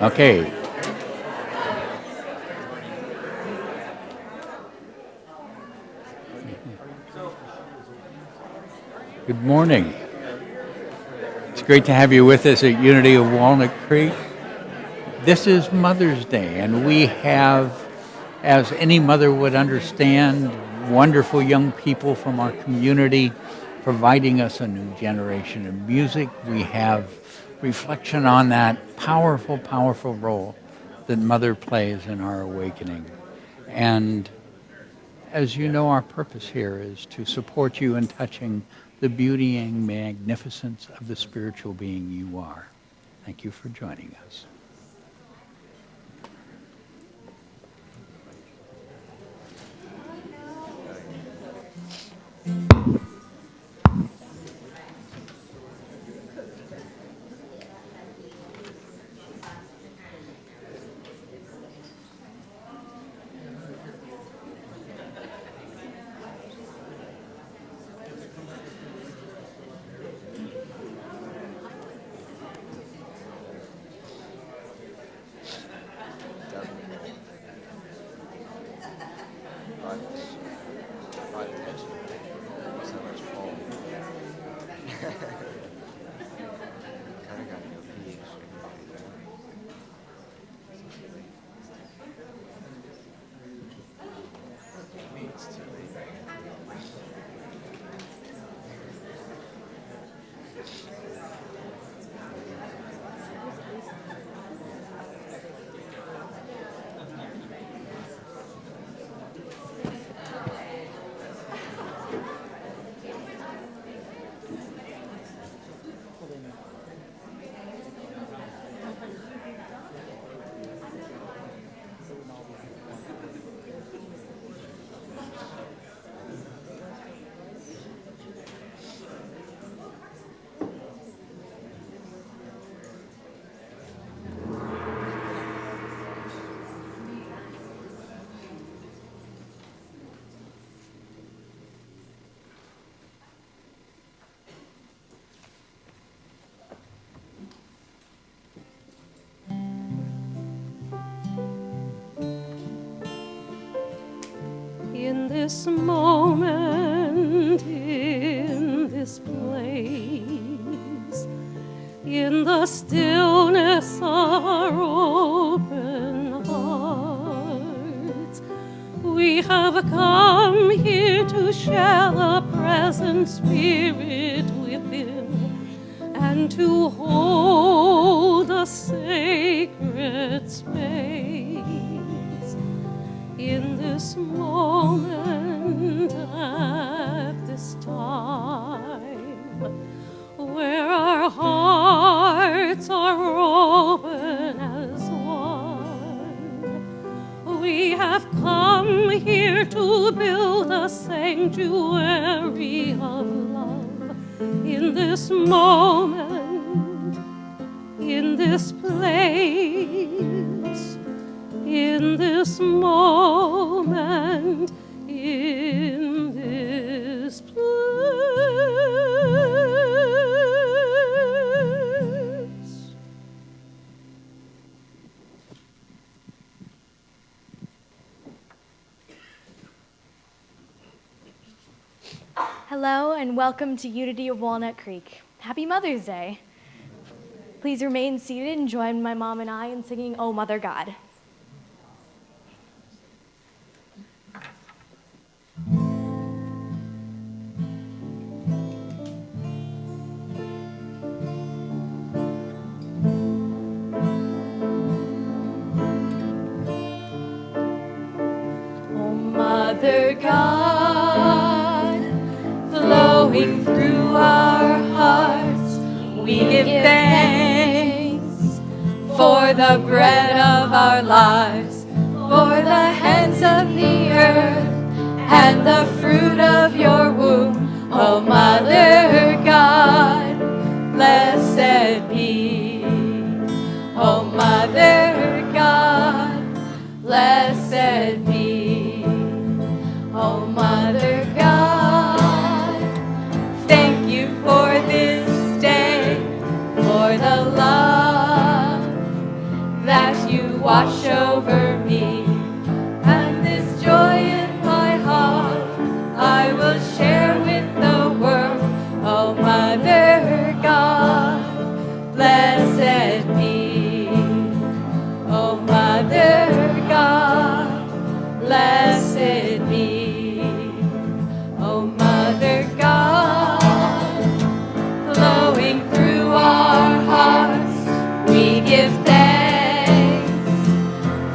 Okay. Good morning. It's great to have you with us at Unity of Walnut Creek. This is Mother's Day, and we have, as any mother would understand, wonderful young people from our community providing us a new generation of music. We have reflection on that powerful, powerful role that mother plays in our awakening. And as you know, our purpose here is to support you in touching the beauty and magnificence of the spiritual being you are. Thank you for joining us. In this moment, in this place, in the stillness of our open hearts, we have come here to share the present spirit within and to hold a sacred space. In this moment, at this time, where our hearts are open as one, we have come here to build a sanctuary of love. In this moment, in this place, in this moment, in this place. Hello and welcome to Unity of Walnut Creek. Happy Mother's Day. Please remain seated and join my mom and I in singing "Oh Mother God." Mother God, flowing through our hearts, we give thanks for the bread of our lives, for the hands of the earth and the fruit of your womb. Oh, Mother God, blessed be. Oh, Mother God, blessed be. Oh, Mother God, thank you for this day, for the love that wash over me. And this joy in my heart I will share with the world. Oh, Mother God, blessed be. Oh, Mother God, blessed be. Oh, Mother God, flowing through our hearts, we give thanks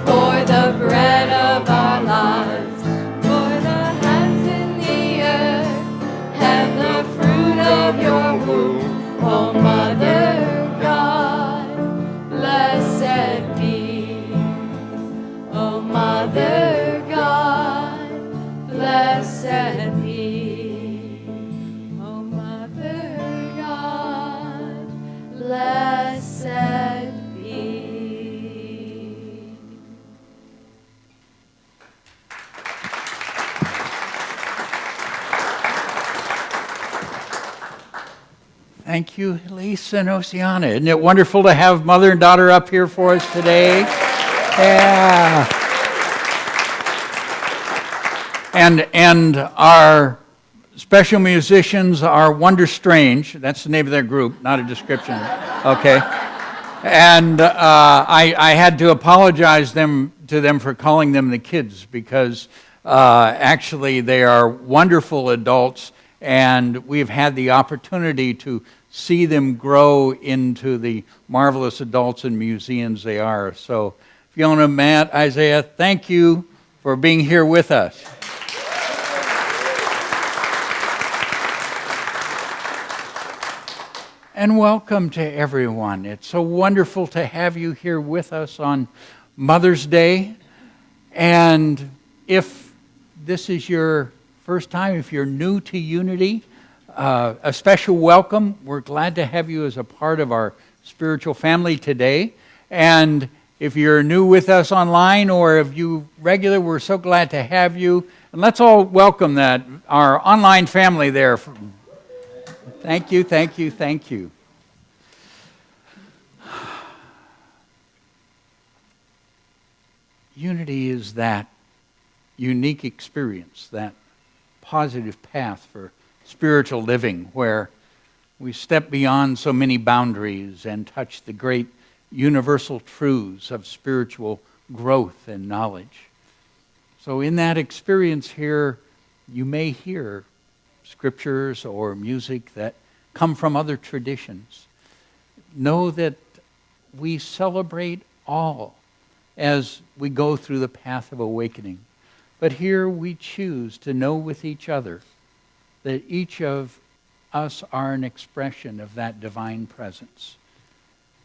for the bread of our lives, for the hands in the earth and the fruit of your womb. Oh, Mother God, blessed be. Oh, Mother God, blessed be. Oh, Mother God, blessed be. Thank you, Lisa and Oceana. Isn't it wonderful to have mother and daughter up here for us today? Yeah. And our special musicians are Wonder Strange. That's the name of their group, not a description. Okay. And I had to apologize to them for calling them the kids, because actually they are wonderful adults, and we've had the opportunity to see them grow into the marvelous adults and museums they are. So Fiona, Matt, Isaiah, thank you for being here with us. And welcome to everyone. It's so wonderful to have you here with us on Mother's Day. And if this is your first time, if you're new to Unity, a special welcome. We're glad to have you as a part of our spiritual family today. And if you're new with us online, or if you regular, we're so glad to have you. And let's all welcome our online family there. Thank you, thank you, thank you. Unity is that unique experience, that positive path for spiritual living, where we step beyond so many boundaries and touch the great universal truths of spiritual growth and knowledge. So in that experience here, you may hear scriptures or music that come from other traditions. Know that we celebrate all as we go through the path of awakening. But here we choose to know with each other that each of us are an expression of that divine presence,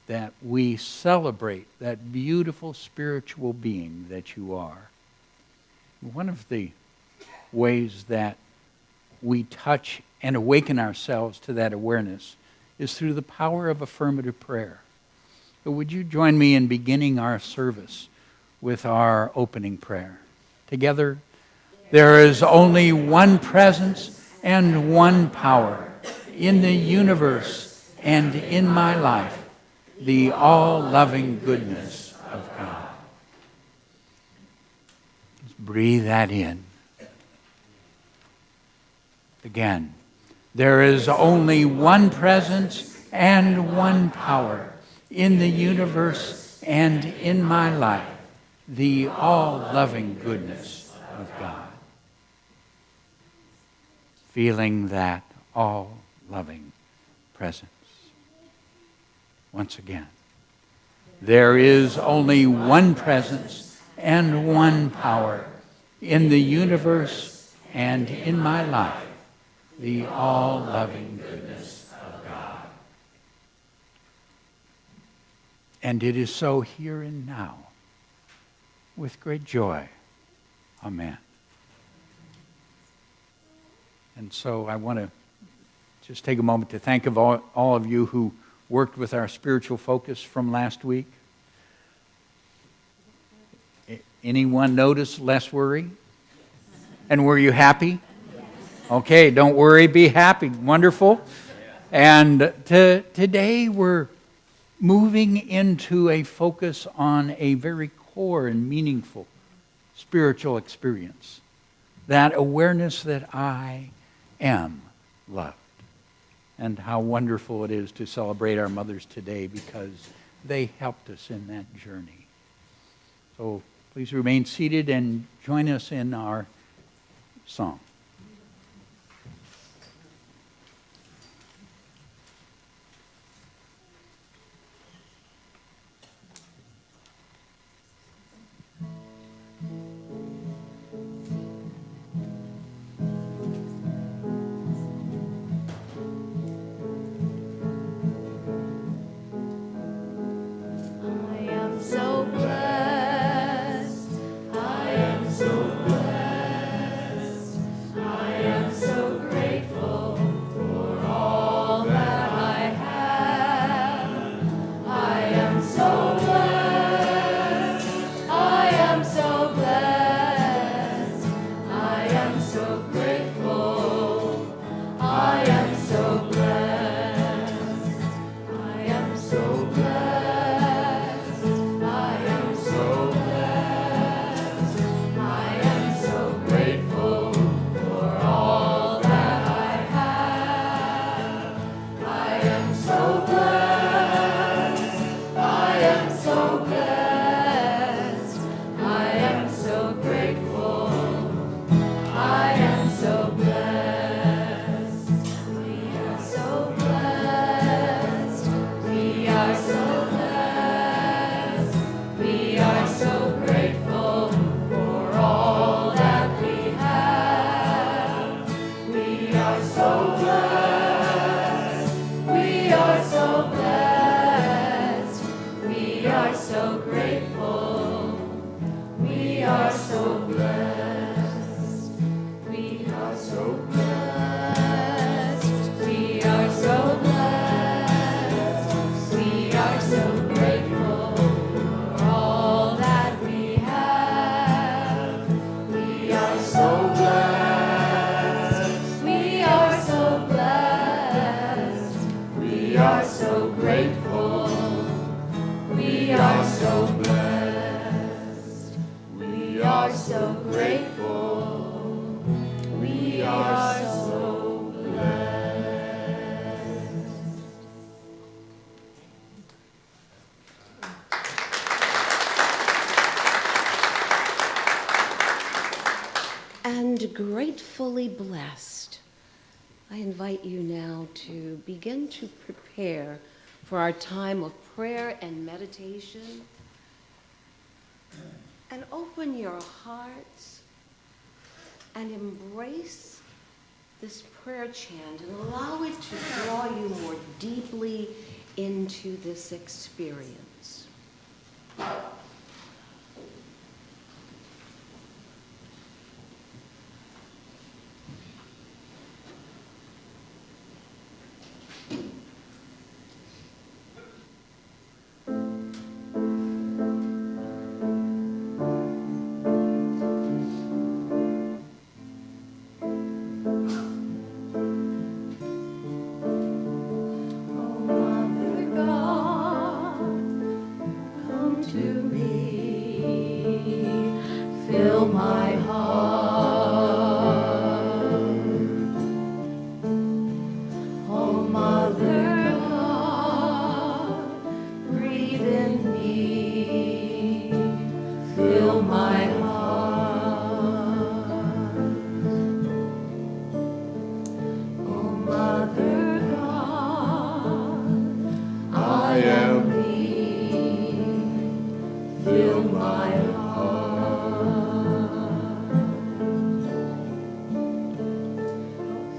that we celebrate that beautiful spiritual being that you are. One of the ways that we touch and awaken ourselves to that awareness is through the power of affirmative prayer. So would you join me in beginning our service with our opening prayer? Together, there is only one presence and one power in the universe and in my life, the all-loving goodness of God. Let's breathe that in. Again, there is only one presence and one power in the universe and in my life, the all-loving goodness of God. Feeling that all-loving presence. Once again, there is only one presence and one power in the universe and in my life, the all-loving goodness of God. And it is so here and now, with great joy. Amen. And so I want to just take a moment to thank all of you who worked with our spiritual focus from last week. Anyone notice less worry? And were you happy? Okay, don't worry, be happy. Wonderful. And today we're moving into a focus on a very core and meaningful spiritual experience. That awareness that I am loved. And how wonderful it is to celebrate our mothers today because they helped us in that journey. So please remain seated and join us in our song. So blessed, I am so blessed, I am so grateful for all that I have. I am so blessed, I am so blessed, I am so grateful, I am so blessed, I am so blessed. And gratefully blessed, I invite you now to begin to prepare for our time of prayer and meditation. And open your hearts and embrace this prayer chant and allow it to draw you more deeply into this experience. Fill my heart, oh Mother God, breathe in me, fill my heart, oh Mother God, I am thee, fill my heart.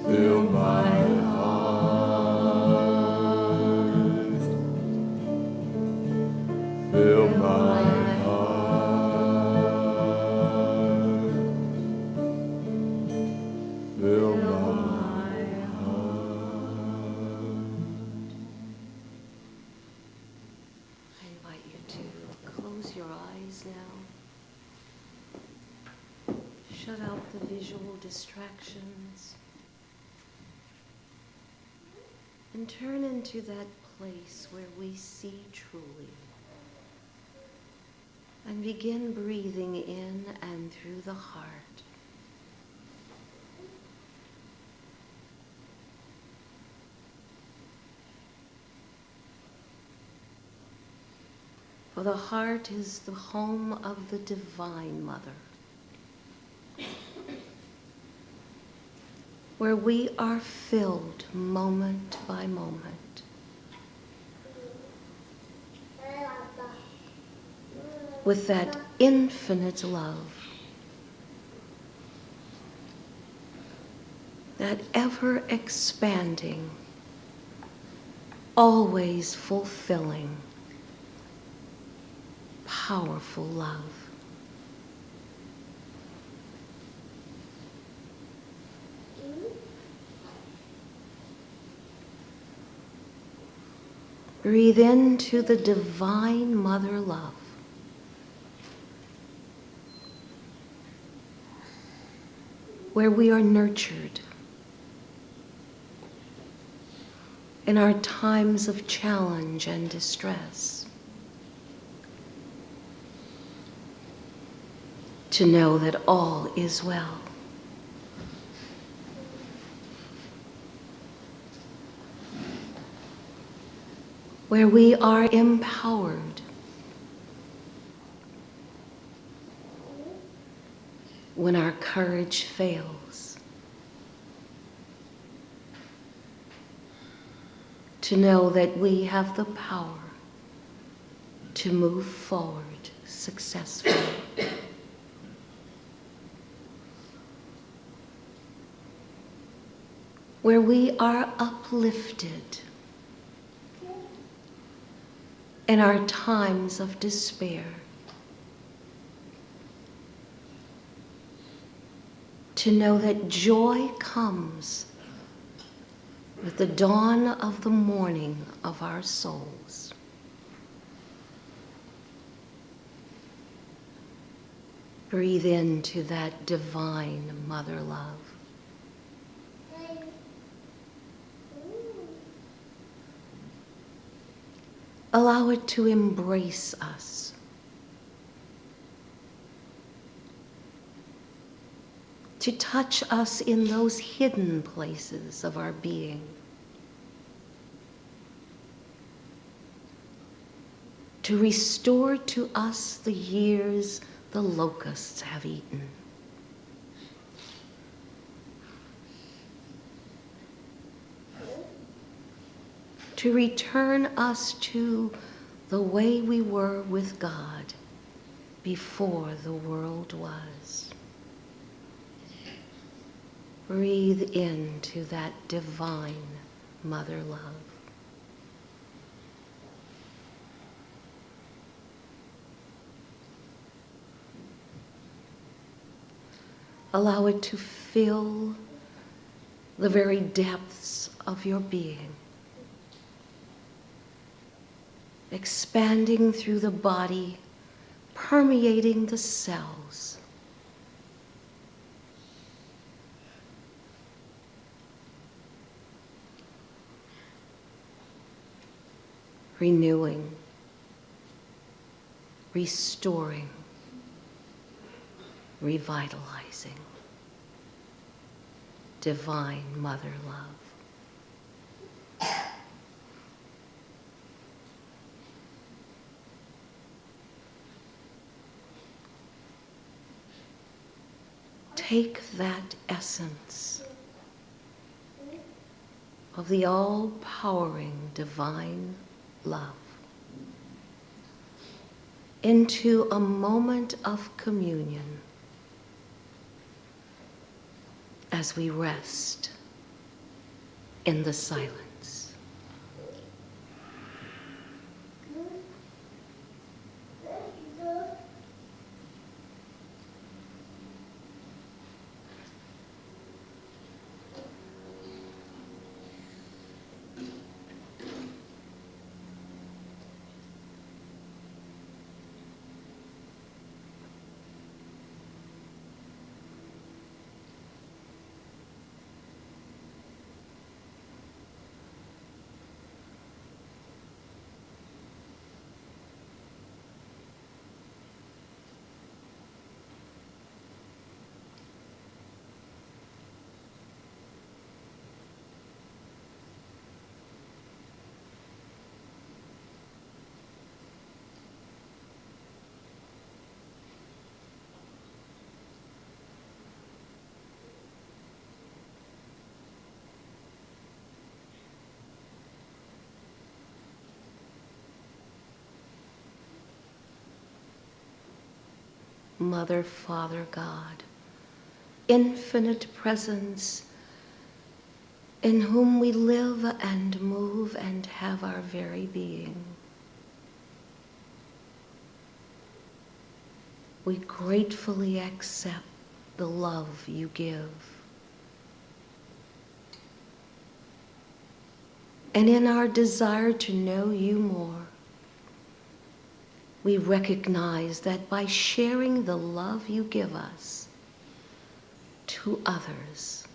Fill my heart, fill my heart, fill my heart. I invite you to close your eyes now. Shut out the visual distractions. And turn into that place where we see truly. And begin breathing in and through the heart. For the heart is the home of the Divine Mother, where we are filled moment by moment with that infinite love, that ever-expanding, always fulfilling, powerful love. Breathe into the Divine Mother love. Where we are nurtured in our times of challenge and distress, to know that all is well. Where we are empowered when our courage fails, to know that we have the power to move forward successfully. Where we are uplifted in our times of despair, to know that joy comes with the dawn of the morning of our souls. Breathe into that divine mother love. Allow it to embrace us. To touch us in those hidden places of our being. To restore to us the years the locusts have eaten. To return us to the way we were with God before the world was. Breathe into that divine mother love. Allow it to fill the very depths of your being, expanding through the body, permeating the cells. Renewing, restoring, revitalizing. Divine Mother love. Take that essence of the all-powering divine love into a moment of communion as we rest in the silence. Mother, Father, God, infinite presence, in whom we live and move and have our very being. We gratefully accept the love you give. And in our desire to know you more, we recognize that by sharing the love you give us to others,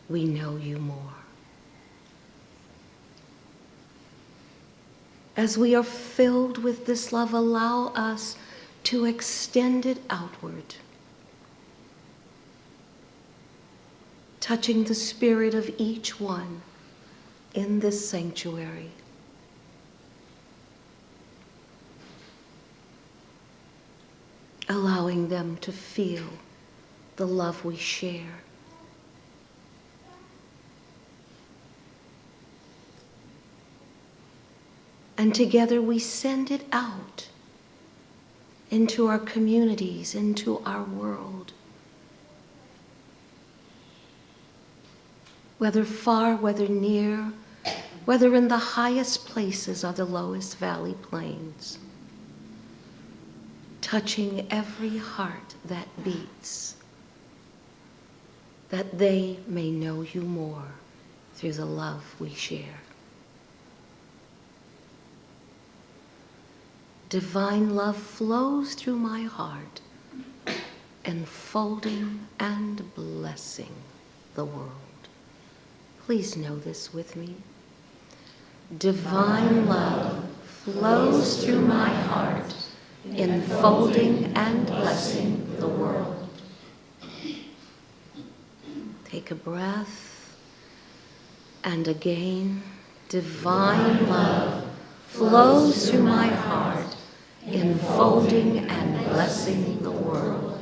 we know you more. As we are filled with this love, allow us to extend it outward, touching the spirit of each one in this sanctuary. Allowing them to feel the love we share. And together we send it out into our communities, into our world. Whether far, whether near, whether in the highest places or the lowest valley plains, touching every heart that beats, that they may know you more through the love we share. Divine love flows through my heart, enfolding and blessing the world. Please know this with me. Divine love flows through my heart, enfolding and blessing the world. Take a breath, and again, divine love flows through my heart, enfolding and blessing the world.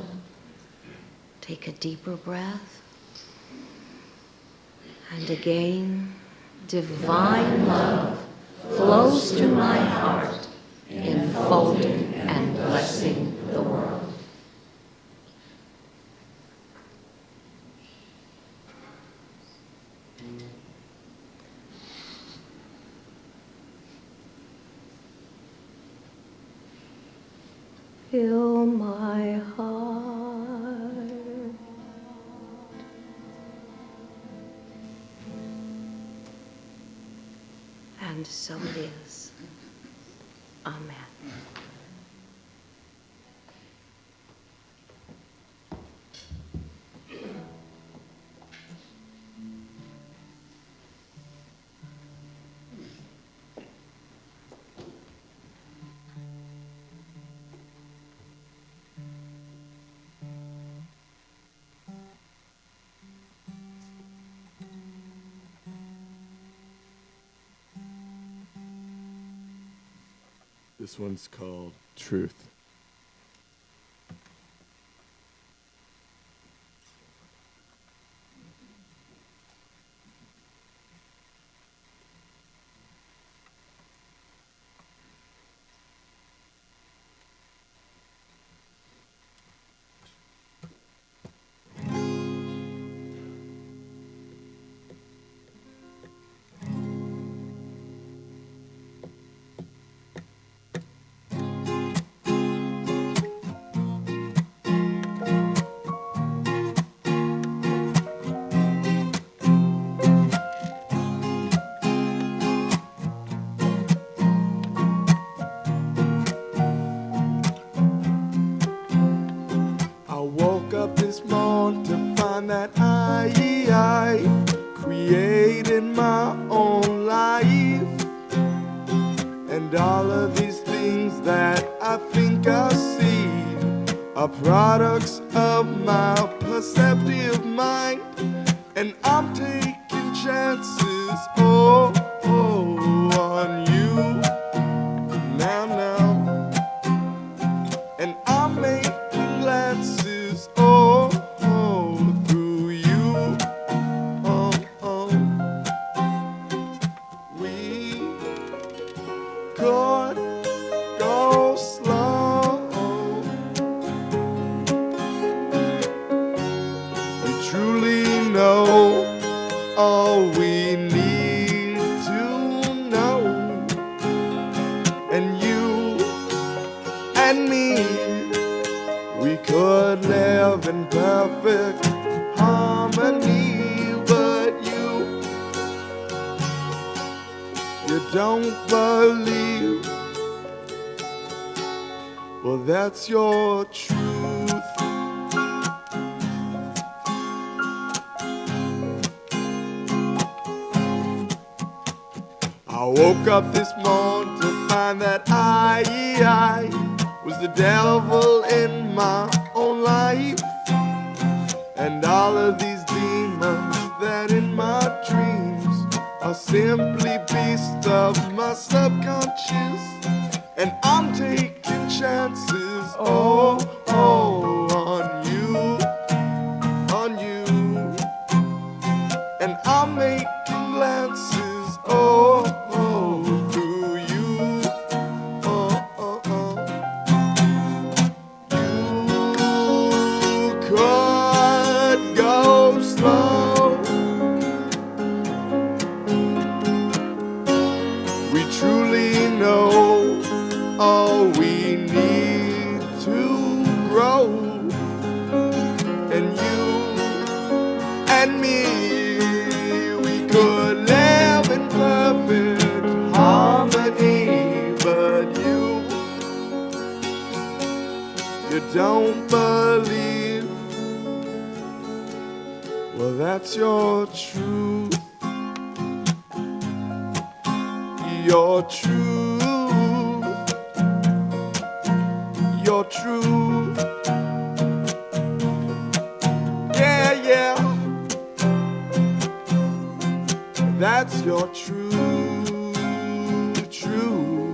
Take a deeper breath, and again, divine love flows through my heart, enfolding and blessing the world. Fill my heart and so it is. Amen. This one's called Truth. I woke up this morning to find that I created my own life. And all of these things that I think I see are products of my perceptive mind. And I'm taking chances, on you, now. And I'm making glances, through you, We could go slow, live in perfect harmony, but you don't believe. Well, that's your truth. I woke up this morning to find that I was the devil in my own life. And all of these demons that in my dreams are simply beasts of my subconscious. And I'm taking chances, on you. And I'm making glances, to you, You could go slow. We truly know all we need to grow. And you and me, we could live in perfect harmony, but you don't believe. Well, that's your truth. Your truth. Your truth. Yeah, yeah. That's your true, true.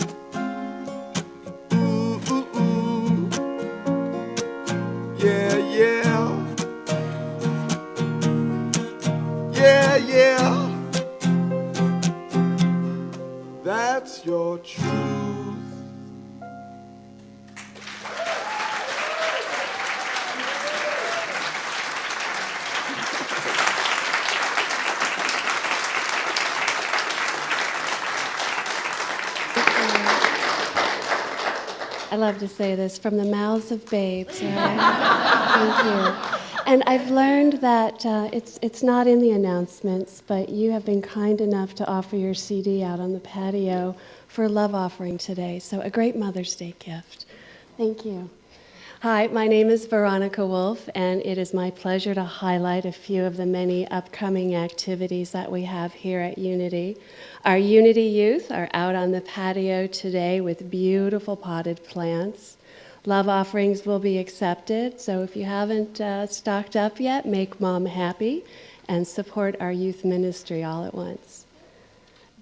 Ooh, ooh, ooh. Yeah, yeah. Yeah, yeah. That's your truth. I love to say this, from the mouths of babes, right? Thank you. And I've learned that it's not in the announcements, but you have been kind enough to offer your CD out on the patio for a love offering today. So a great Mother's Day gift. Thank you. Hi, my name is Veronica Wolf, and it is my pleasure to highlight a few of the many upcoming activities that we have here at Unity. Our Unity youth are out on the patio today with beautiful potted plants. Love offerings will be accepted, so if you haven't stocked up yet, make Mom happy and support our youth ministry all at once.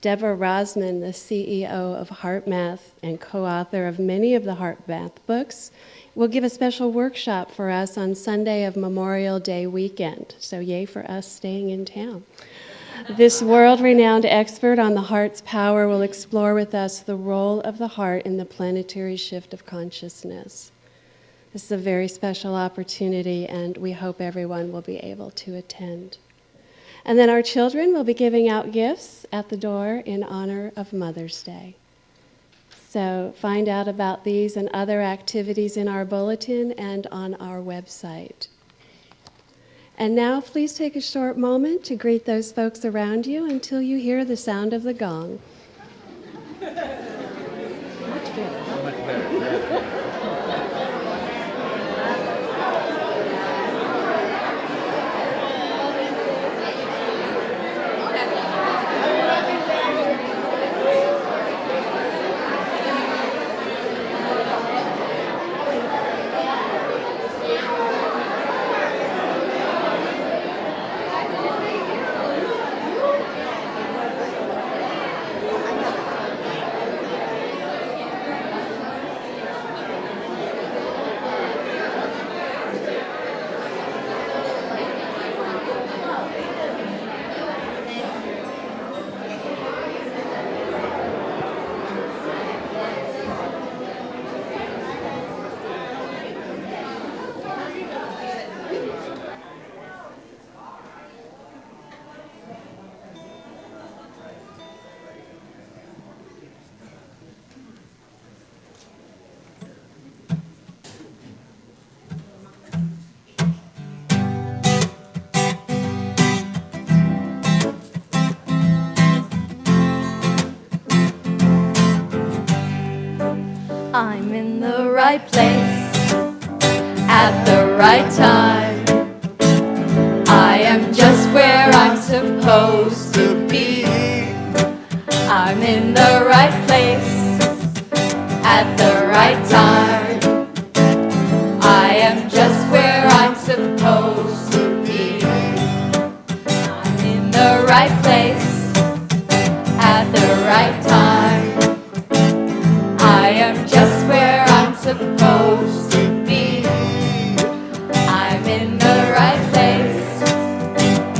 Deborah Rosman, the CEO of HeartMath and co-author of many of the HeartMath books, will give a special workshop for us on Sunday of Memorial Day weekend. So yay for us staying in town. This world-renowned expert on the heart's power will explore with us the role of the heart in the planetary shift of consciousness. This is a very special opportunity, and we hope everyone will be able to attend. And then our children will be giving out gifts at the door in honor of Mother's Day. So find out about these and other activities in our bulletin and on our website. And now please take a short moment to greet those folks around you until you hear the sound of the gong. Much better. Much better. right place at the right time. I am just where I'm supposed to be. I'm in the right place at the right time. I am just where I'm supposed to be. I'm in the right place at the right time. I am just where I'm supposed to be. I'm in the right place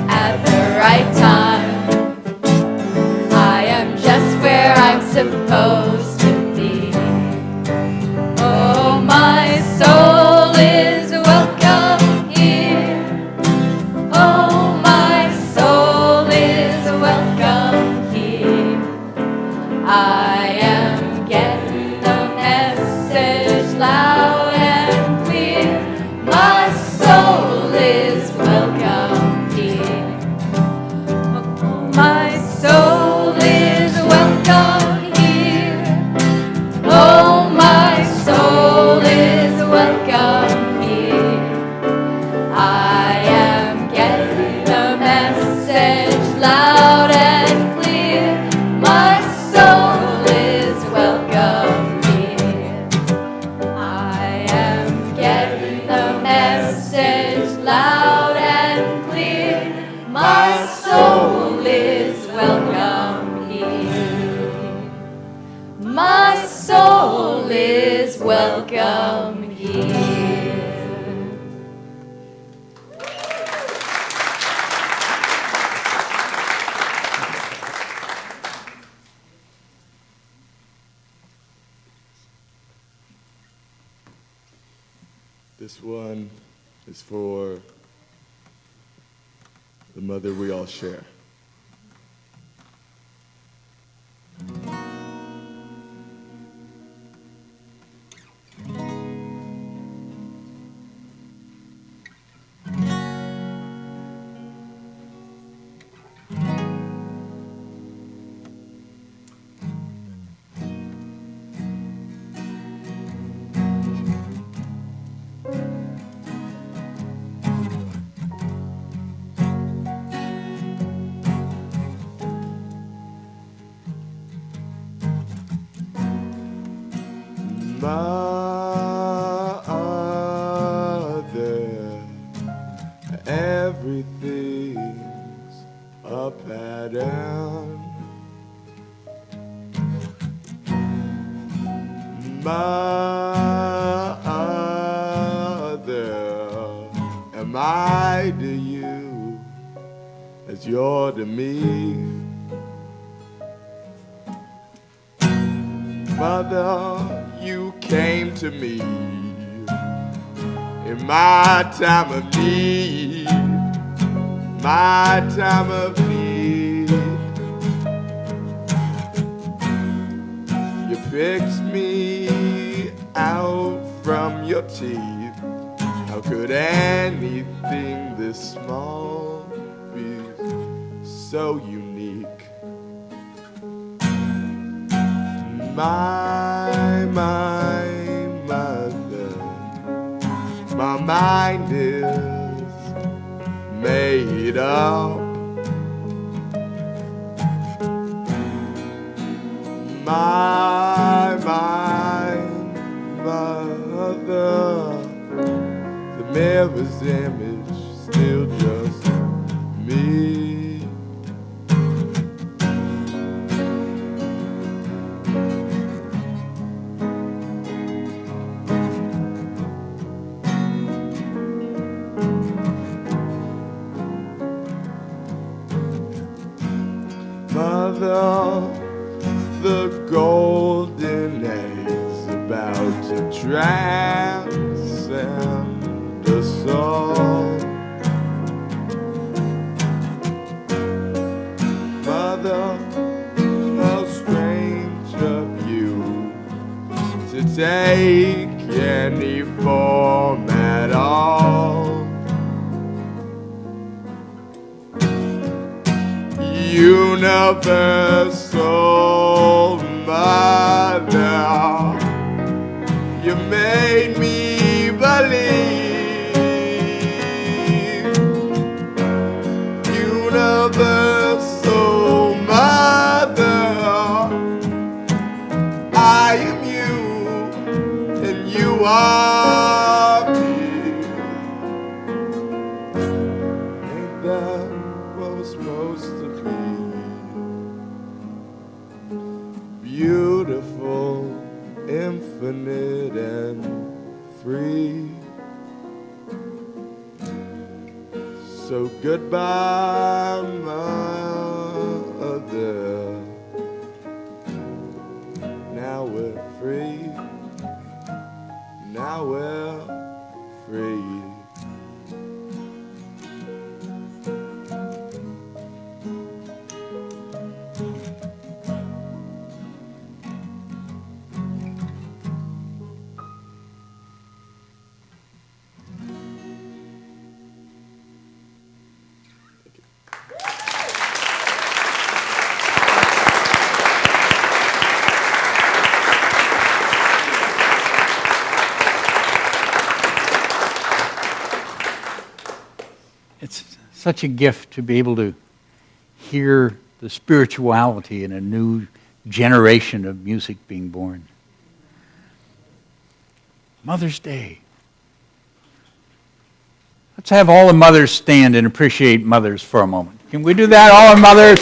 at the right time. I am just where I'm supposed to be. Oh, my soul is welcome here. Oh, my soul is welcome here. I am getting the message loud and clear. My soul is welcome here. Oh, my soul is welcome here. Oh, my soul is welcome here. I am getting the message loud and clear. My soul is welcome here. I am getting the message loud and clear. My soul is welcome here. My soul is welcome here. This one is for the mother we all share. Mother, everything's upside down. Mother, am I to you as you're to me? Mother, you came to me in my time of need, my time of need. You picked me out from your teeth. How could anything this small be so unique? My mother, my mind is made up. My mother, the mirror's image, still just me. Mother, the golden age about to transcend us all. Mother, how strange of you to take any form at all. Universal Mother, You made me believe. Universal Mother, I am you and you are me. Ain't that what we're supposed to be? Beautiful, infinite and free. So goodbye, mother. Now we're free. Now we're free. It's such a gift to be able to hear the spirituality in a new generation of music being born. Mother's Day. Let's have all the mothers stand and appreciate mothers for a moment. Can we do that, all the mothers?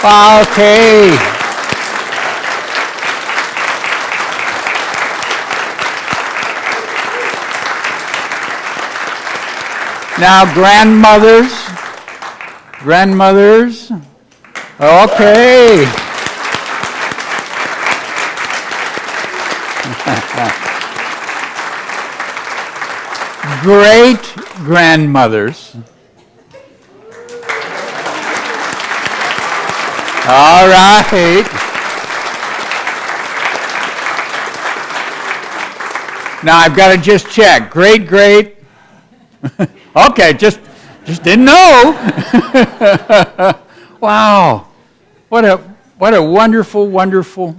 Okay. Now, grandmothers, okay. Great-grandmothers. All right. Now, I've got to just check. Great. Okay, just didn't know. Wow. What a wonderful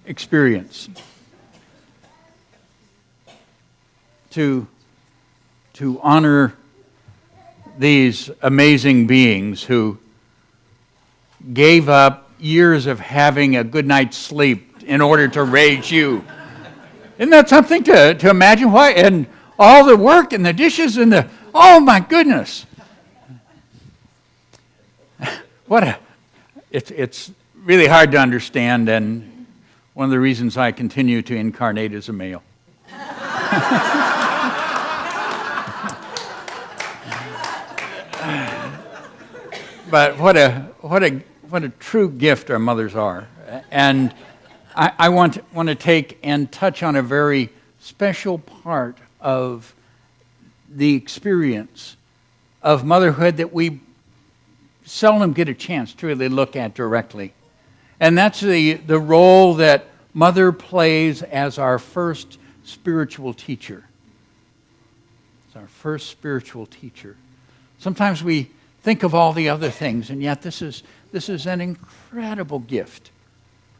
experience. To honor these amazing beings who gave up years of having a good night's sleep in order to raise you. Isn't that something to imagine? Why? And all the work and the dishes and the, oh my goodness. It's really hard to understand, and one of the reasons I continue to incarnate as a male. But what a true gift our mothers are. And I want to take and touch on a very special part of the experience of motherhood that we seldom get a chance to really look at directly. And that's the role that mother plays as our first spiritual teacher. It's our first spiritual teacher. Sometimes we think of all the other things, and yet this is an incredible gift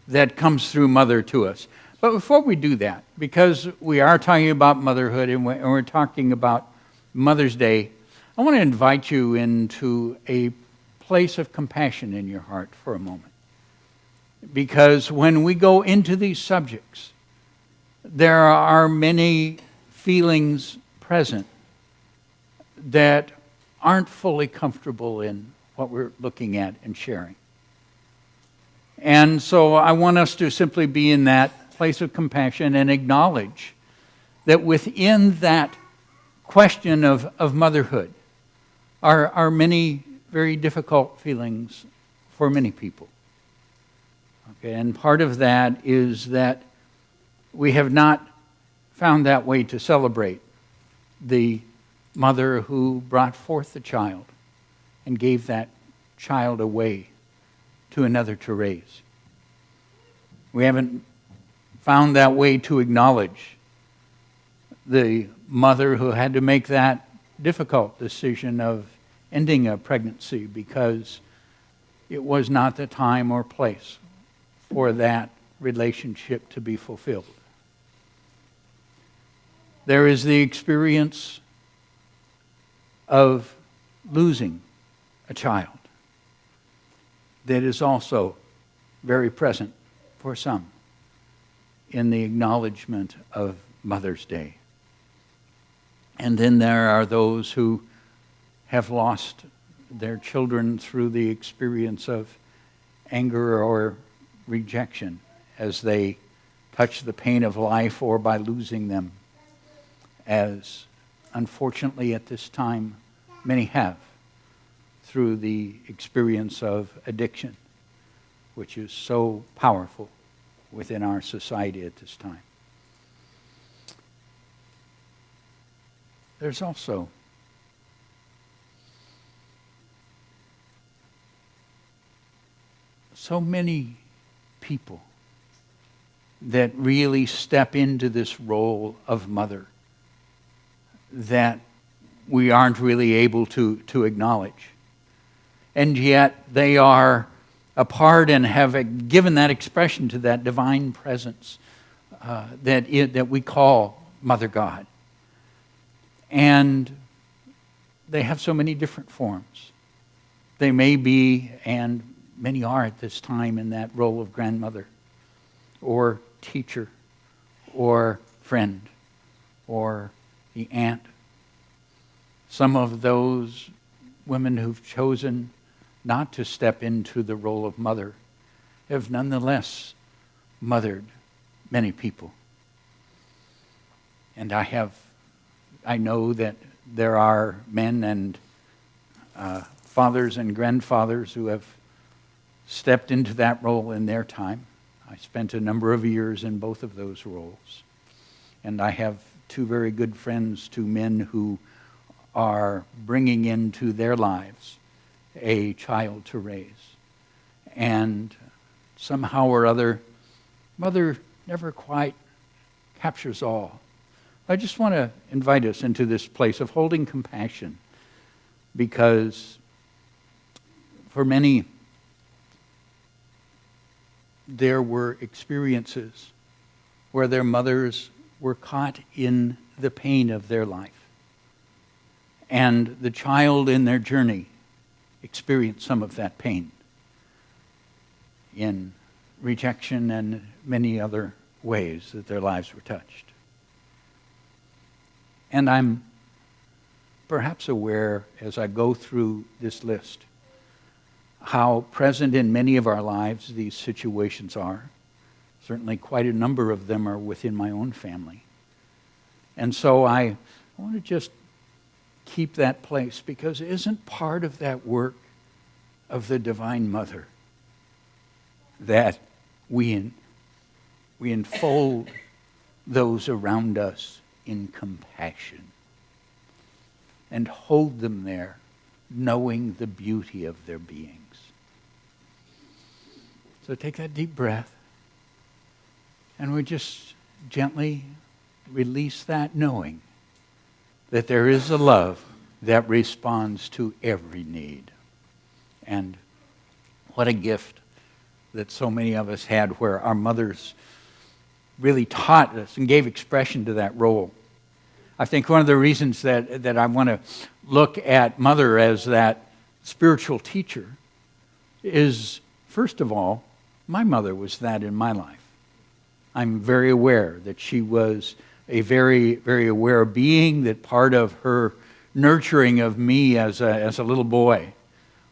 that comes through mother to us. But before we do that, because we are talking about motherhood and we're talking about Mother's Day, I want to invite you into a place of compassion in your heart for a moment. Because when we go into these subjects, there are many feelings present that aren't fully comfortable in what we're looking at and sharing. And so I want us to simply be in that place of compassion and acknowledge that within that question of motherhood are many very difficult feelings for many people. Okay, and part of that is that we have not found that way to celebrate the mother who brought forth the child and gave that child away to another to raise. We haven't found that way to acknowledge the mother who had to make that difficult decision of ending a pregnancy because it was not the time or place for that relationship to be fulfilled. There is the experience of losing a child that is also very present for some in the acknowledgement of Mother's Day. And then there are those who have lost their children through the experience of anger or rejection as they touch the pain of life, or by losing them, as unfortunately at this time many have, through the experience of addiction, which is so powerful within our society at this time. There's also so many people that really step into this role of mother that we aren't really able to acknowledge. And yet they are a part and have given that expression to that divine presence that we call Mother God. And they have so many different forms. They may be, and many are at this time, in that role of grandmother, or teacher, or friend, or the aunt. Some of those women who've chosen not to step into the role of mother have nonetheless mothered many people. And I know that there are men and fathers and grandfathers who have stepped into that role in their time. I spent a number of years in both of those roles. And I have two very good friends, two men who are bringing into their lives a child to raise. And somehow or other, mother never quite captures all. I just want to invite us into this place of holding compassion, because for many, there were experiences where their mothers were caught in the pain of their life. And the child in their journey experienced some of that pain in rejection and many other ways that their lives were touched. And I'm perhaps aware, as I go through this list, how present in many of our lives these situations are. Certainly quite a number of them are within my own family. And so I want to just keep that place, because isn't part of that work of the Divine Mother that we enfold those around us in compassion and hold them there, knowing the beauty of their beings. So take that deep breath, and we just gently release that, knowing that there is a love that responds to every need. And what a gift that so many of us had, where our mothers really taught us and gave expression to that role. I think one of the reasons that I want to look at mother as that spiritual teacher is, first of all, my mother was that in my life. I'm very aware that she was a very, very aware being, that part of her nurturing of me as a little boy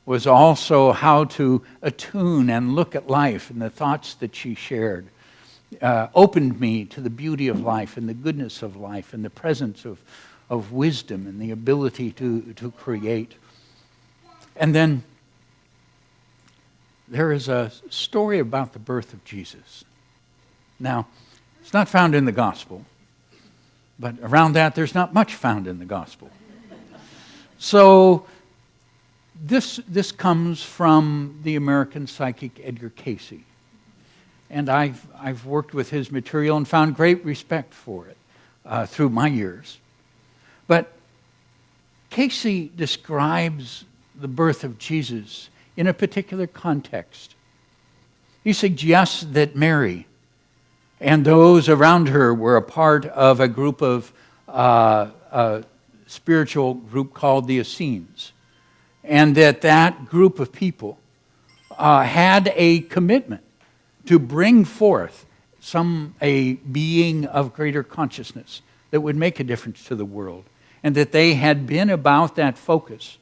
was also how to attune and look at life, and the thoughts that she shared opened me to the beauty of life and the goodness of life and the presence of wisdom and the ability to create. And then there is a story about the birth of Jesus. Now, it's not found in the gospel, but around that there's not much found in the gospel. So this comes from the American psychic Edgar Cayse. And I've worked with his material and found great respect for it through my years. But Cayse describes the birth of Jesus in a particular context. He suggests that Mary and those around her were a part of a group of a spiritual group called the Essenes, and that group of people had a commitment to bring forth a being of greater consciousness that would make a difference to the world, and that they had been about that focus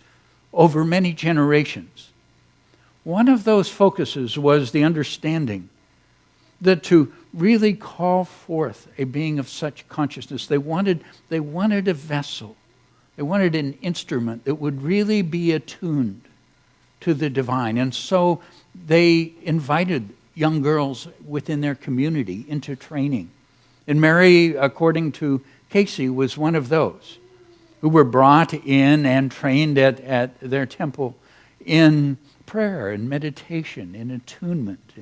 over many generations. One of those focuses was the understanding that to really call forth a being of such consciousness, they wanted a vessel, they wanted an instrument that would really be attuned to the divine. And so they invited young girls within their community into training. And Mary, according to Cayse, was one of those who were brought in and trained at their temple in prayer and meditation, in attunement,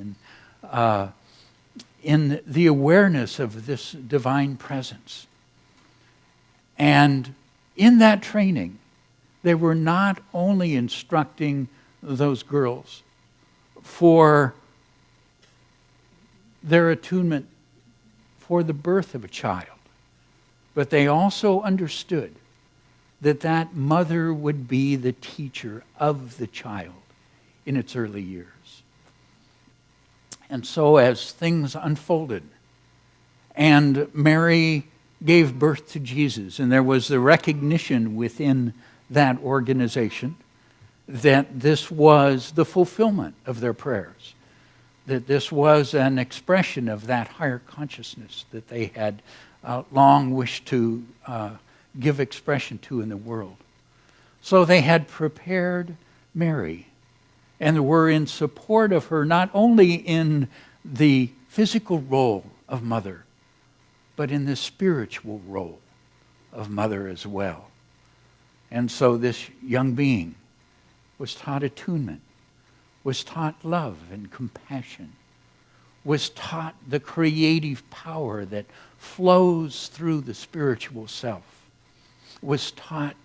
in the awareness of this divine presence. And in that training, they were not only instructing those girls for their attunement for the birth of a child, but they also understood that mother would be the teacher of the child in its early years. And so as things unfolded, and Mary gave birth to Jesus, and there was the recognition within that organization that this was the fulfillment of their prayers, that this was an expression of that higher consciousness that they had long wished to give expression to in the world. So they had prepared Mary and were in support of her, not only in the physical role of mother, but in the spiritual role of mother as well. And so this young being was taught attunement, was taught love and compassion, was taught the creative power that flows through the spiritual self, was taught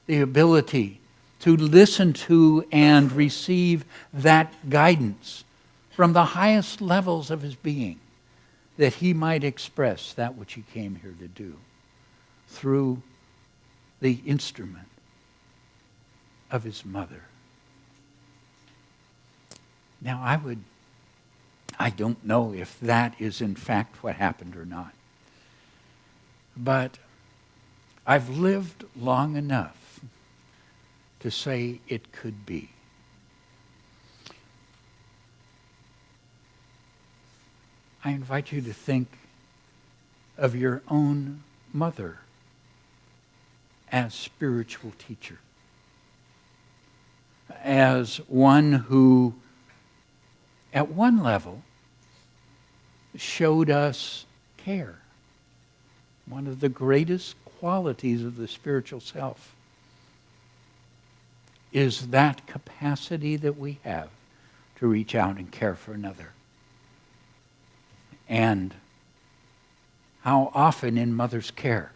the ability to listen to and receive that guidance from the highest levels of his being, that he might express that which he came here to do through the instrument of his mother. Now, I don't know if that is in fact what happened or not, but I've lived long enough to say it could be. I invite you to think of your own mother as spiritual teacher, as one who, at one level, showed us care. One of the greatest qualities of the spiritual self is that capacity that we have to reach out and care for another. And how often in mother's care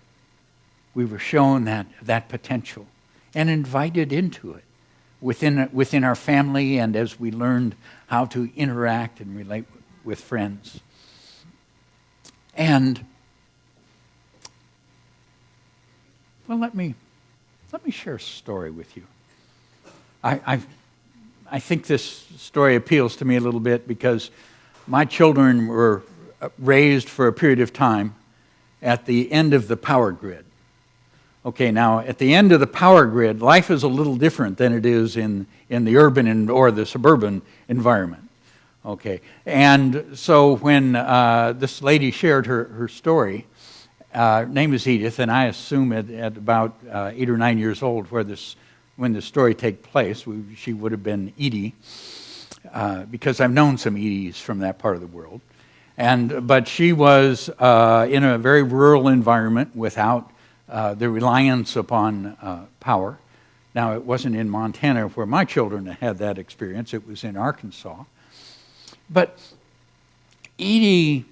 we were shown that potential and invited into it within our family, and as we learned how to interact and relate with friends. And well, let me share a story with you. I think this story appeals to me a little bit because my children were raised for a period of time at the end of the power grid. Okay, now at the end of the power grid, life is a little different than it is in the urban or the suburban environment. Okay, and so when this lady shared her story, her name is Edith, and I assume at about 8 or 9 years old, when the story take place, she would have been Edie, because I've known some Edies from that part of the world. But she was in a very rural environment without the reliance upon power. Now, it wasn't in Montana where my children had that experience. It was in Arkansas. But Edie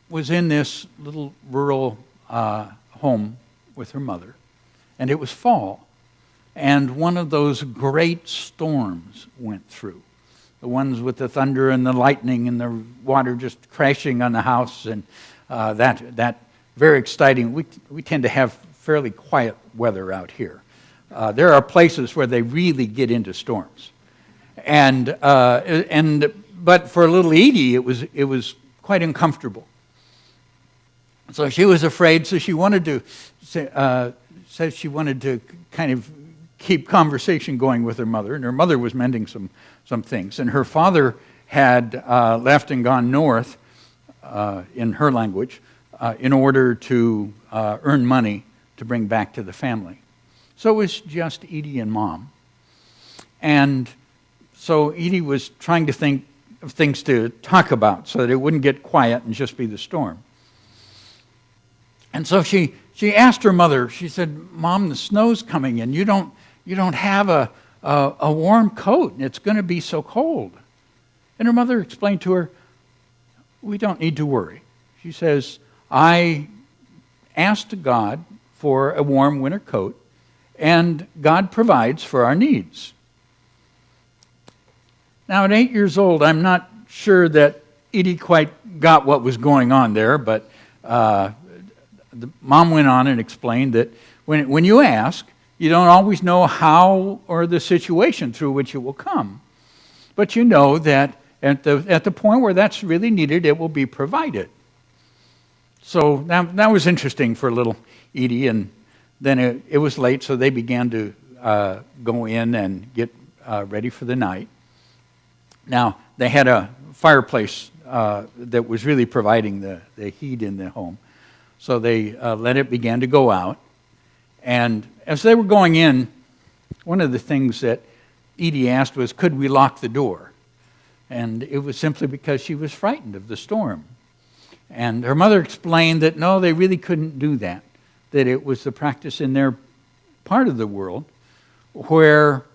was in this little rural home with her mother, and it was fall, and one of those great storms went through. The ones with the thunder and the lightning and the water just crashing on the house, and that very exciting. We tend to have fairly quiet weather out here. There are places where they really get into storms. But for little Edie, it was quite uncomfortable. So she was afraid. So she wanted to said she wanted to kind of keep conversation going with her mother, and her mother was mending some things, and her father had left and gone north, in her language, in order to earn money to bring back to the family. So it was just Edie and Mom. And so Edie was trying to think of things to talk about so that it wouldn't get quiet and just be the storm. And so she asked her mother, she said, "Mom, the snow's coming and you don't have a warm coat and it's going to be so cold." And her mother explained to her, "We don't need to worry." She says, "I asked God for a warm winter coat, and God provides for our needs." Now, at 8 years old, I'm not sure that Edie quite got what was going on there, but the mom went on and explained that when you ask, you don't always know how or the situation through which it will come. But you know that at the point where that's really needed, it will be provided. So that was interesting for little Edie, and then it was late, so they began to go in and get ready for the night. Now, they had a fireplace that was really providing the heat in the home. So they let it begin to go out. And as they were going in, one of the things that Edie asked was, could we lock the door? And it was simply because she was frightened of the storm. And her mother explained that no, they really couldn't do that, that it was the practice in their part of the world where,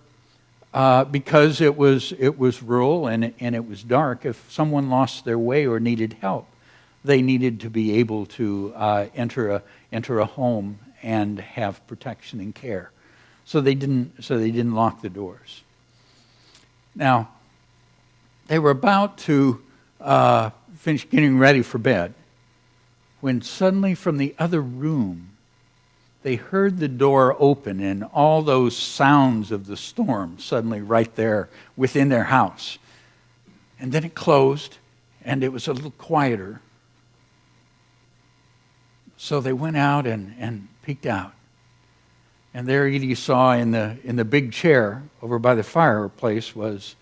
because it was rural and it was dark, if someone lost their way or needed help, they needed to be able to enter a home and have protection and care. So they didn't lock the doors. Now, they were about to finish getting ready for bed when suddenly from the other room they heard the door open and all those sounds of the storm suddenly right there within their house. And then it closed and it was a little quieter. So they went out and peeked out. And there Edie saw in the big chair over by the fireplace was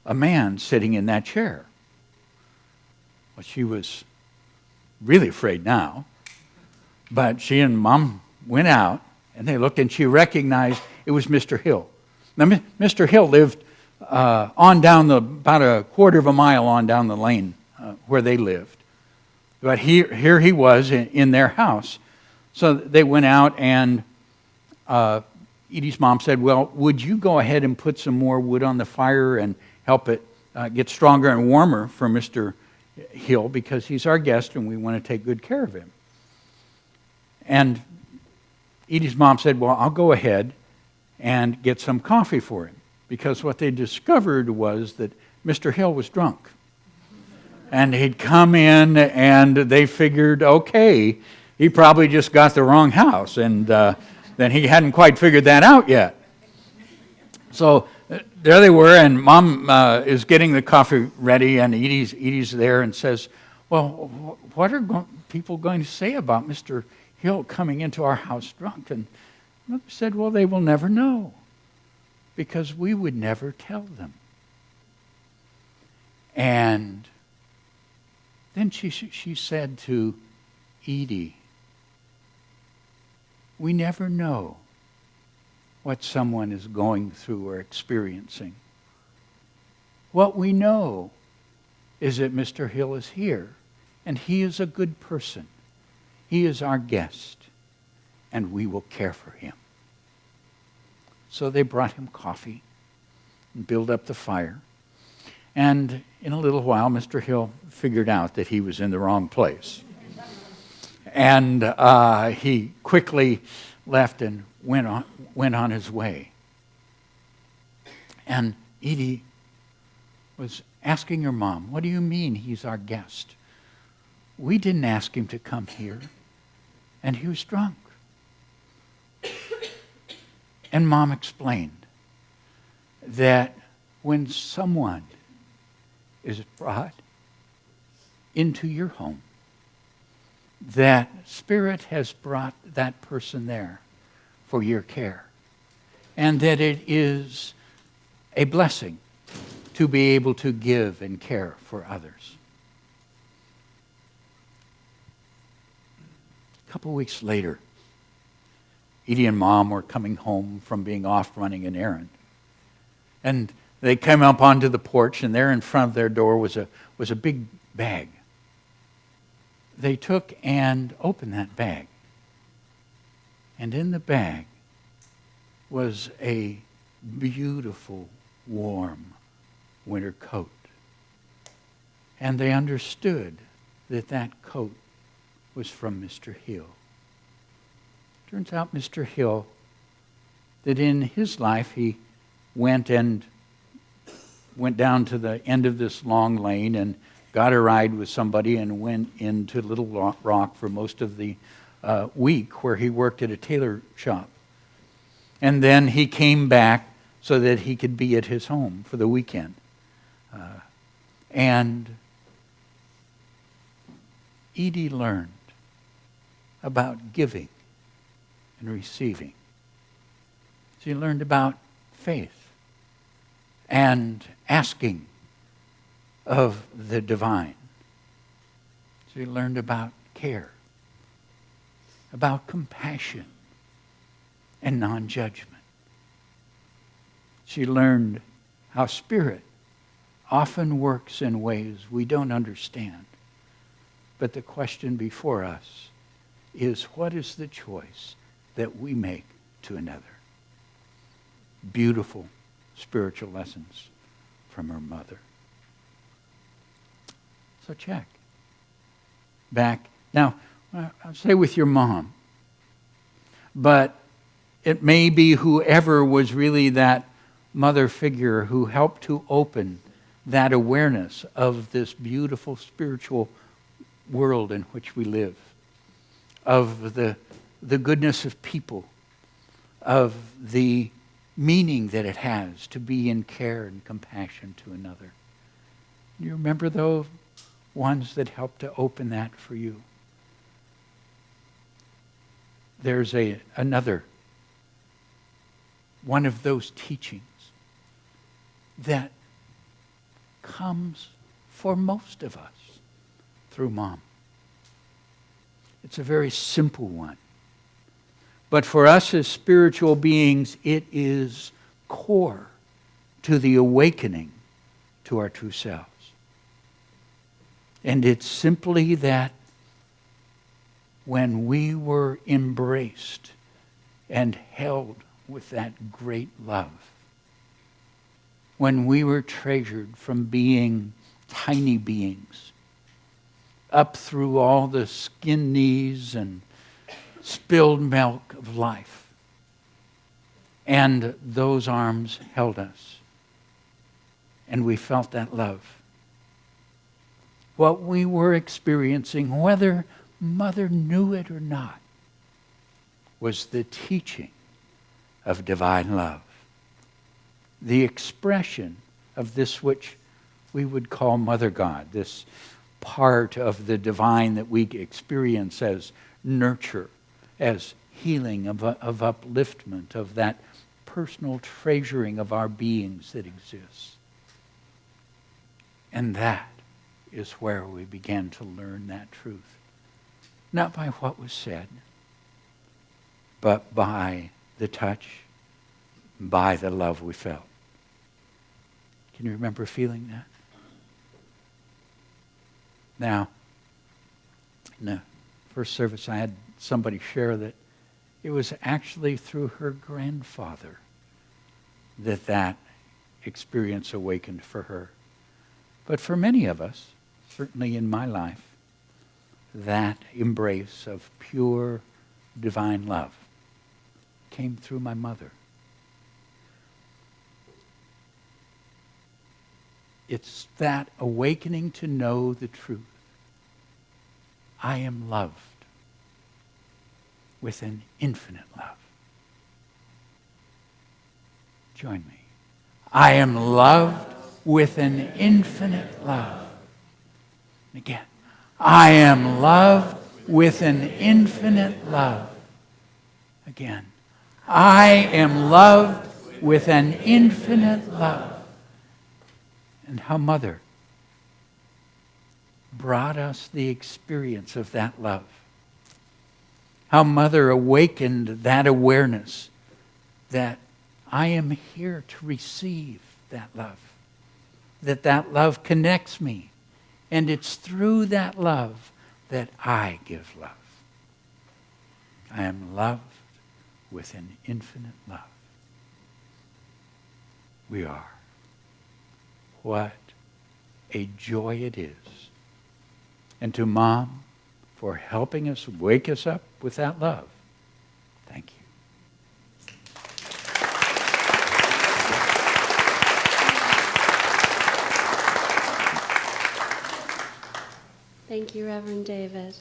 a man sitting in that chair. Well, she was really afraid now. But she and Mom went out and they looked and she recognized it was Mr. Hill. Now, Mr. Hill lived on down about a quarter of a mile on down the lane where they lived. But here he was in their house. So they went out and Edie's mom said, well, would you go ahead and put some more wood on the fire and help it get stronger and warmer for Mr. Hill because he's our guest and we want to take good care of him. And Edie's mom said, well, I'll go ahead and get some coffee for him because what they discovered was that Mr. Hill was drunk. And he'd come in and they figured, okay, he probably just got the wrong house. And then he hadn't quite figured that out yet. So there they were, and Mom is getting the coffee ready, and Edie's there and says, well, what are people going to say about Mr. Hill coming into our house drunk? And Mother said, well, they will never know because we would never tell them. And then she said to Edie, we never know what someone is going through or experiencing. What we know is that Mr. Hill is here, and he is a good person. He is our guest, and we will care for him. So they brought him coffee and built up the fire. And in a little while, Mr. Hill figured out that he was in the wrong place. And he quickly left and went on his way. And Edie was asking her mom, what do you mean he's our guest? We didn't ask him to come here. and he was drunk. And Mom explained that when someone is brought into your home, that Spirit has brought that person there for your care, and that it is a blessing to be able to give and care for others. A couple weeks later, Edie and Mom were coming home from being off running an errand. And they came up onto the porch, and there in front of their door was a big bag. They took and opened that bag. And in the bag was a beautiful, warm winter coat. And they understood that that coat was from Mr. Hill. Turns out Mr. Hill, that in his life he went down to the end of this long lane and got a ride with somebody and went into Little Rock for most of the week, where he worked at a tailor shop. And then he came back so that he could be at his home for the weekend. And Edie learned about giving and receiving. She learned about faith and asking of the divine. She learned about care, about compassion and non-judgment. She learned how Spirit often works in ways we don't understand. But the question before us is, what is the choice that we make to another? Beautiful spiritual lessons from her mother. So check. Back. Now, I'll say with your mom, but it may be whoever was really that mother figure who helped to open that awareness of this beautiful spiritual world in which we live, of the goodness of people, of the meaning that it has to be in care and compassion to another. You remember those ones that helped to open that for you? There's another one of those teachings that comes for most of us through Mom. It's a very simple one. But for us as spiritual beings, it is core to the awakening to our true selves. And it's simply that when we were embraced and held with that great love, when we were treasured from being tiny beings, up through all the skin knees and spilled milk of life, and those arms held us, and we felt that love. What we were experiencing, whether Mother knew it or not, was the teaching of divine love, the expression of this which we would call Mother God, this part of the divine that we experience as nurture, as healing, of upliftment, of that personal treasuring of our beings that exists. And that is where we began to learn that truth. Not by what was said, but by the touch, by the love we felt. Can you remember feeling that? Now, in the first service, I had somebody share that it was actually through her grandfather that experience awakened for her. But for many of us, certainly in my life, that embrace of pure divine love came through my mother. It's that awakening to know the truth. I am loved. with an infinite love. Join me. I am loved with an infinite love. Again, I am loved with an infinite love. Again, I am loved with an infinite love. And how Mother brought us the experience of that love. How Mother awakened that awareness that I am here to receive that love. That love connects me. And it's through that love that I give love. I am loved with an infinite love. We are. What a joy it is. And to Mom for helping us wake us up with that love. Thank you. Thank you, Reverend David.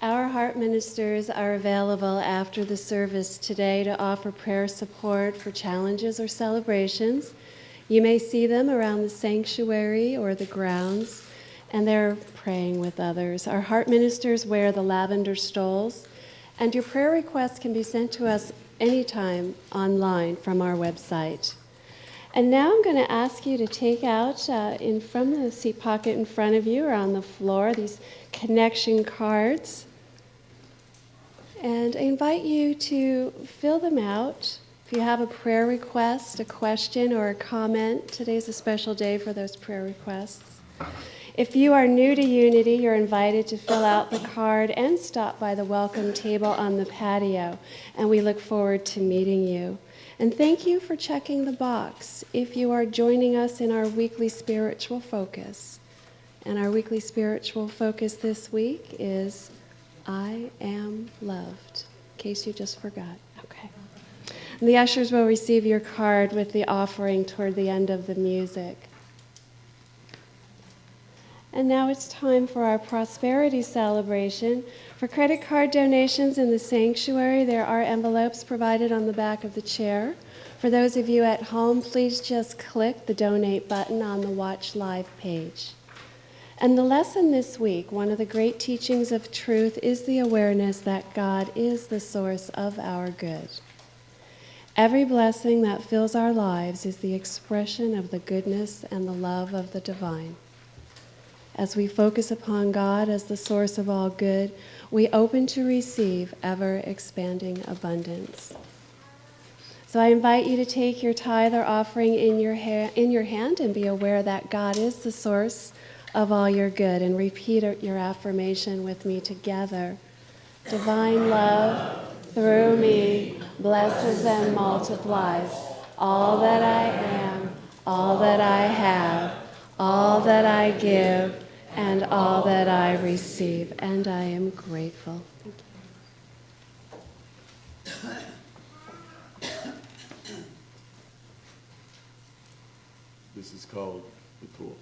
Our heart ministers are available after the service today to offer prayer support for challenges or celebrations. You may see them around the sanctuary or the grounds, and they're praying with others. Our heart ministers wear the lavender stoles, and your prayer requests can be sent to us anytime online from our website. And now I'm going to ask you to take out from the seat pocket in front of you or on the floor these connection cards. And I invite you to fill them out. If you have a prayer request, a question, or a comment, today's a special day for those prayer requests. If you are new to Unity, you're invited to fill out the card and stop by the welcome table on the patio. And we look forward to meeting you. And thank you for checking the box if you are joining us in our weekly spiritual focus. And our weekly spiritual focus this week is I am loved, in case you just forgot. Okay. And the ushers will receive your card with the offering toward the end of the music. And now it's time for our prosperity celebration. For credit card donations in the sanctuary, there are envelopes provided on the back of the chair. For those of you at home, please just click the donate button on the Watch Live page. And the lesson this week, one of the great teachings of truth, is the awareness that God is the source of our good. Every blessing that fills our lives is the expression of the goodness and the love of the divine. As we focus upon God as the source of all good, we open to receive ever-expanding abundance. So I invite you to take your tithe or offering in your hand and be aware that God is the source of all your good. And repeat your affirmation with me together. Divine love through me blesses and multiplies all that I am, all that I have, all that I give, and all that I receive. And I am grateful. Thank you. This is called the tool.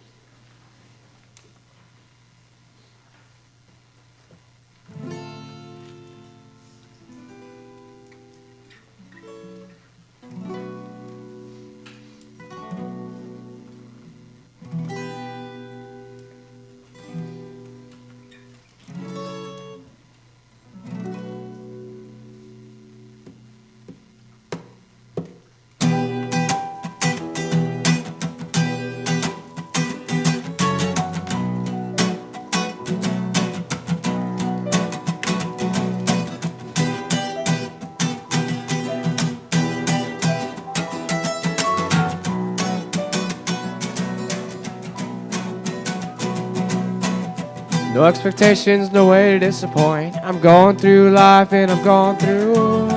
No expectations, no way to disappoint. I'm going through life and I'm going through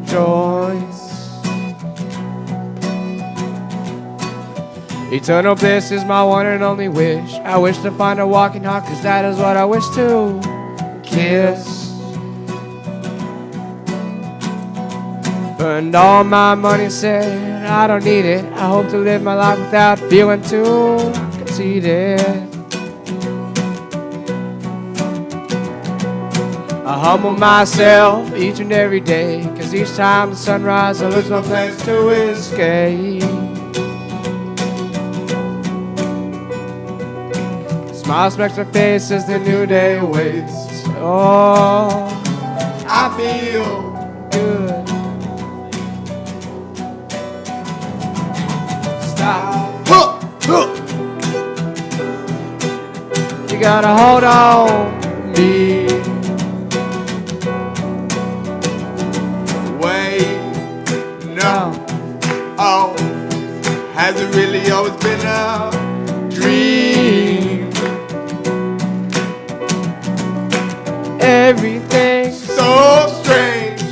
joys. Eternal bliss is my one and only wish. I wish to find a walking heart, cause that is what I wish to kiss. Burned all my money, said I don't need it. I hope to live my life without feeling too conceited. I I humble myself each and every day, 'cause each time the sunrise I lose my plans to escape. Smile smacks my face as the new day awaits. Oh, I feel good. Stop. You gotta hold on to me. Wait, no. Oh, has it really always been a dream? Everything's So strange.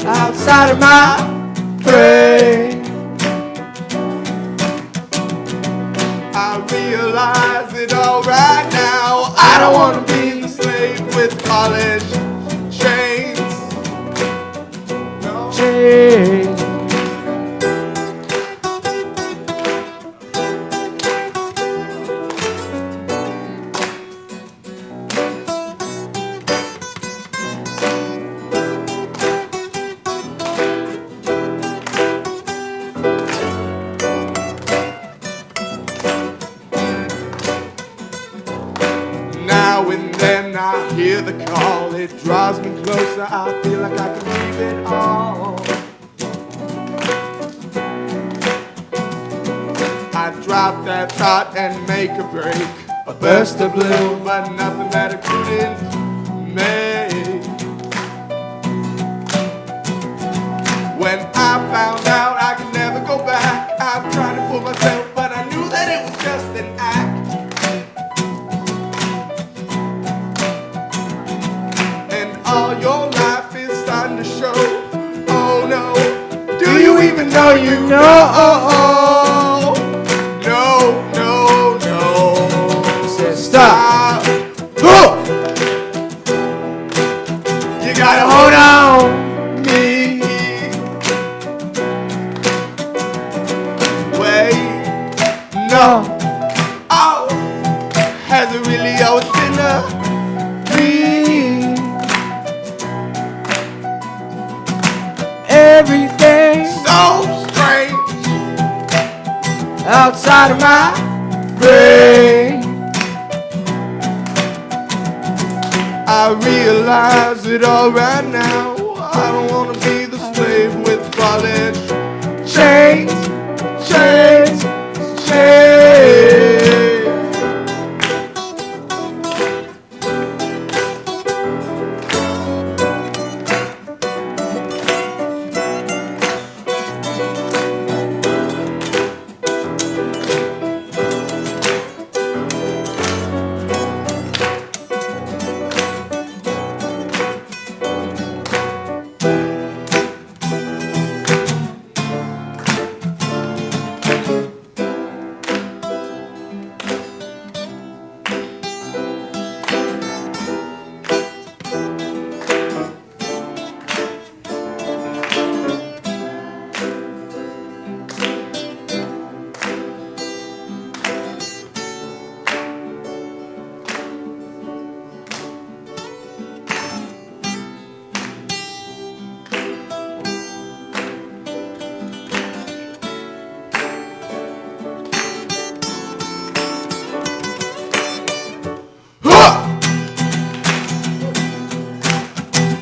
outside of my brain. I realize it all right now. I don't wanna be the slave with polished chains. No. Change. Now and then I hear the call. It draws me closer. I feel like I can leave it all. I drop that thought and make a break. A burst of blue, but nothing that I couldn't make. When I found out I could never go back, I'm trying to fool myself, but I knew that it was just an act. All your life is starting to show. Oh no, do you even know you know? No, no, no. Said stop. You gotta hold on to me. Wait, no. Oh, has it really always been a dream? Everything's So strange. outside of my brain. I realize it all right now. I don't wanna be the slave with polished chains, chains, chains.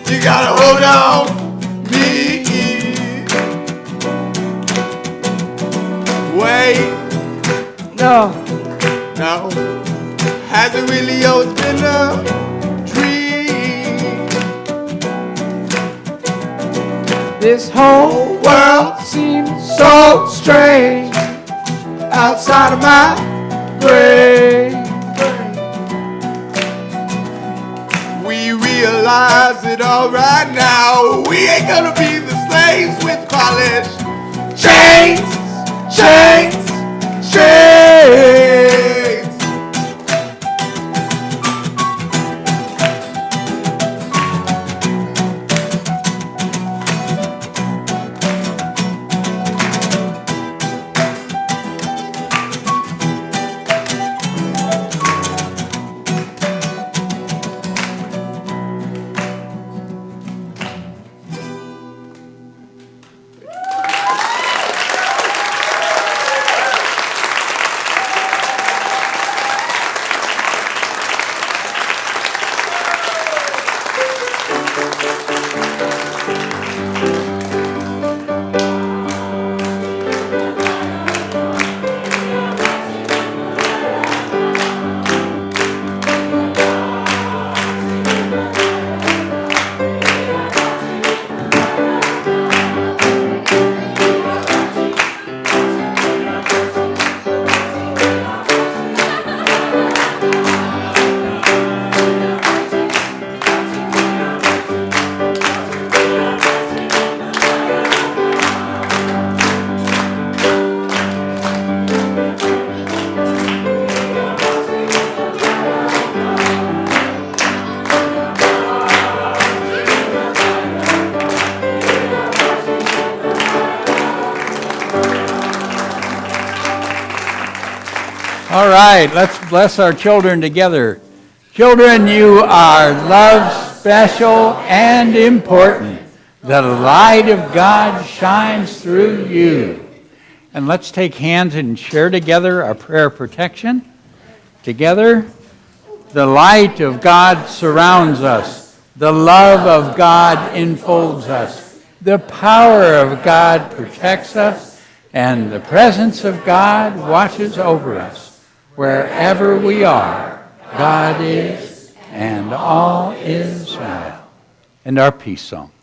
You gotta hold on me. Wait, No, no. Has it really always been a dream? this whole world seems so strange outside of my brain. We realize it all right now. We ain't gonna be the slaves with polished chains, chains, chains. All right, let's bless our children together. Children, you are loved, special, and important. The light of God shines through you. And let's take hands and share together a prayer of protection. Together, the light of God surrounds us. The love of God enfolds us. The power of God protects us. And the presence of God watches over us. Wherever we are, God is, and all is well. And our peace song.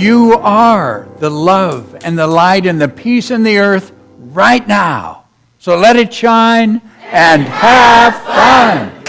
You are the love and the light and the peace in the earth right now. So let it shine and have fun.